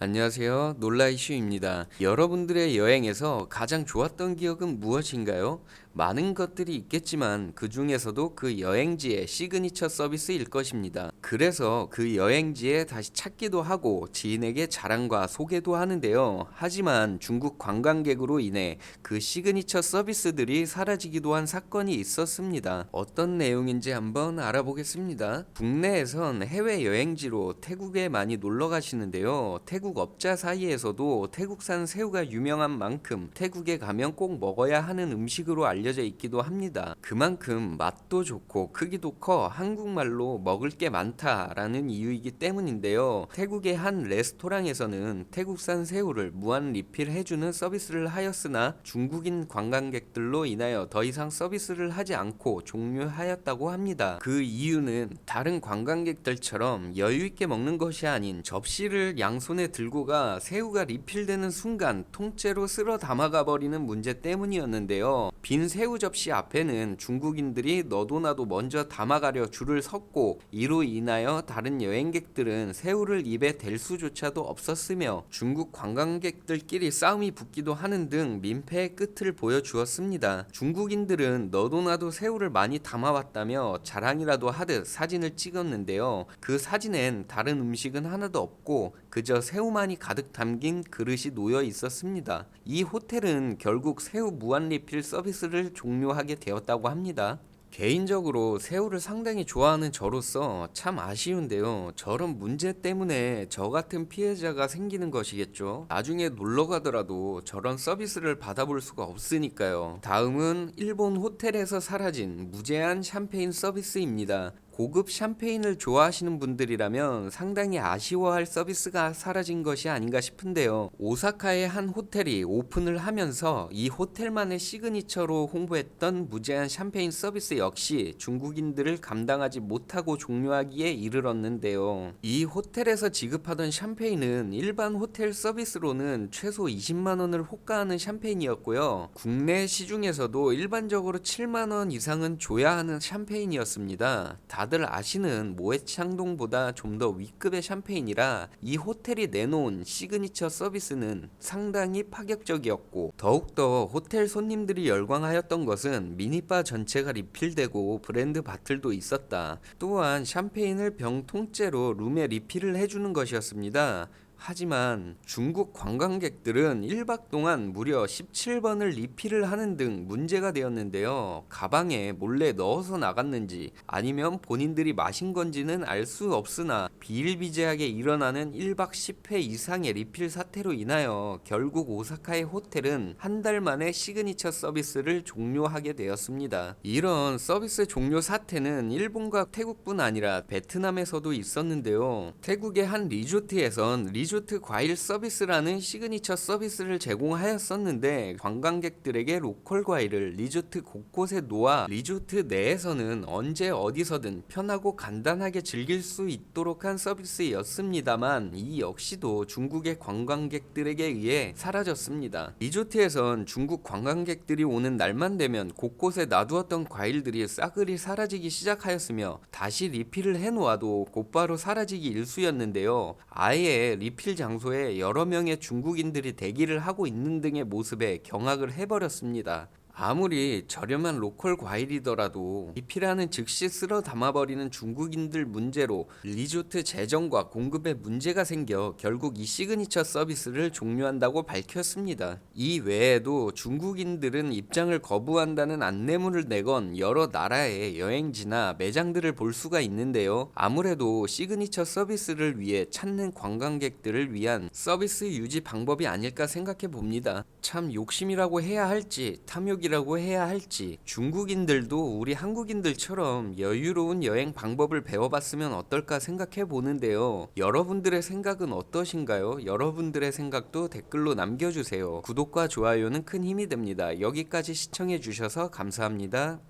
안녕하세요. 놀라이슈입니다. 여러분들의 여행에서 가장 좋았던 기억은 무엇인가요? 많은 것들이 있겠지만 그 중에서도 그 여행지의 시그니처 서비스일 것입니다. 그래서 그 여행지에 다시 찾기도 하고 지인에게 자랑과 소개도 하는데요. 하지만 중국 관광객으로 인해 그 시그니처 서비스들이 사라지기도 한 사건이 있었습니다. 어떤 내용인지 한번 알아보겠습니다. 국내에선 해외 여행지로 태국에 많이 놀러 가시는데요. 태국 업자 사이에서도 태국산 새우가 유명한 만큼 태국에 가면 꼭 먹어야 하는 음식으로 알려져 있기도 합니다. 그만큼 맛도 좋고 크기도 커 한국말로 먹을 게 많다라는 이유이기 때문인데요. 태국의 한 레스토랑에서는 태국산 새우를 무한 리필해주는 서비스를 하였으나 중국인 관광객들로 인하여 더 이상 서비스를 하지 않고 종료하였다고 합니다. 그 이유는 다른 관광객들처럼 여유있게 먹는 것이 아닌 접시를 양손에 들고 가 새우가 리필되는 순간 통째로 쓸어 담아가 버리는 문제 때문이었는데요. 빈 새우 접시 앞에는 중국인들이 너도 나도 먼저 담아가려 줄을 섰고 이로 인하여 다른 여행객들은 새우를 입에 댈 수조차도 없었으며 중국 관광객들끼리 싸움이 붙기도 하는 등 민폐의 끝을 보여주었습니다. 중국인들은 너도 나도 새우를 많이 담아왔다며 자랑이라도 하듯 사진을 찍었는데요. 그 사진엔 다른 음식은 하나도 없고 그저 새우만이 가득 담긴 그릇이 놓여 있었습니다. 이 호텔은 결국 새우 무한 리필 서비스를 종료하게 되었다고 합니다. 개인적으로 새우를 상당히 좋아하는 저로서 참 아쉬운데요. 저런 문제 때문에 저 같은 피해자가 생기는 것이겠죠. 나중에 놀러 가더라도 저런 서비스를 받아볼 수가 없으니까요. 다음은 일본 호텔에서 사라진 무제한 샴페인 서비스입니다. 고급 샴페인을 좋아하시는 분들이라면 상당히 아쉬워할 서비스가 사라진 것이 아닌가 싶은데요. 오사카의 한 호텔이 오픈을 하면서 이 호텔만의 시그니처로 홍보했던 무제한 샴페인 서비스 역시 중국인들을 감당하지 못하고 종료하기에 이르렀는데요. 이 호텔에서 지급하던 샴페인은 일반 호텔 서비스로는 최소 20만 원을 호가하는 샴페인이었고요. 국내 시중에서도 일반적으로 7만 원 이상은 줘야 하는 샴페인이었습니다. 다들 아시는 모해창동보다 좀 더 위급의 샴페인이라 이 호텔이 내놓은 시그니처 서비스는 상당히 파격적이었고 더욱더 호텔 손님들이 열광하였던 것은 미니바 전체가 리필되고 브랜드 바틀도 있었다. 또한 샴페인을 병 통째로 룸에 리필을 해주는 것이었습니다. 하지만 중국 관광객들은 1박 동안 무려 17번을 리필을 하는 등 문제가 되었는데요. 가방에 몰래 넣어서 나갔는지 아니면 본인들이 마신 건지는 알 수 없으나 비일비재하게 일어나는 1박 10회 이상의 리필 사태로 인하여 결국 오사카의 호텔은 한 달 만에 시그니처 서비스를 종료하게 되었습니다. 이런 서비스 종료 사태는 일본과 태국뿐 아니라 베트남에서도 있었는데요. 태국의 한 리조트에선 리조트 과일 서비스라는 시그니처 서비스를 제공하였었는데 관광객들에게 로컬 과일을 리조트 곳곳에 놓아 리조트 내에서는 언제 어디서든 편하고 간단하게 즐길 수 있도록 한 서비스였습니다만 이 역시도 중국의 관광객들에게 의해 사라졌습니다. 리조트에선 중국 관광객들이 오는 날만 되면 곳곳에 놔두었던 과일들이 싸그리 사라지기 시작하였으며 다시 리필을 해놓아도 곧바로 사라지기 일쑤였는데요. 아예 리필 장소에 여러 명의 중국인들이 대기를 하고 있는 등의 모습에 경악을 해버렸습니다. 아무리 저렴한 로컬 과일이더라도 리필하는 즉시 쓸어 담아버리는 중국인들 문제로 리조트 재정과 공급에 문제가 생겨 결국 이 시그니처 서비스를 종료한다고 밝혔습니다. 이 외에도 중국인들은 입장을 거부한다는 안내문을 내건 여러 나라의 여행지나 매장들을 볼 수가 있는데요. 아무래도 시그니처 서비스를 위해 찾는 관광객들을 위한 서비스 유지 방법이 아닐까 생각해 봅니다. 참 욕심이라고 해야 할지 탐욕이라고 해야 할지 중국인들도 우리 한국인들처럼 여유로운 여행 방법을 배워봤으면 어떨까 생각해 보는데요. 여러분들의 생각은 어떠신가요? 여러분들의 생각도 댓글로 남겨주세요. 구독과 좋아요는 큰 힘이 됩니다. 여기까지 시청해 주셔서 감사합니다.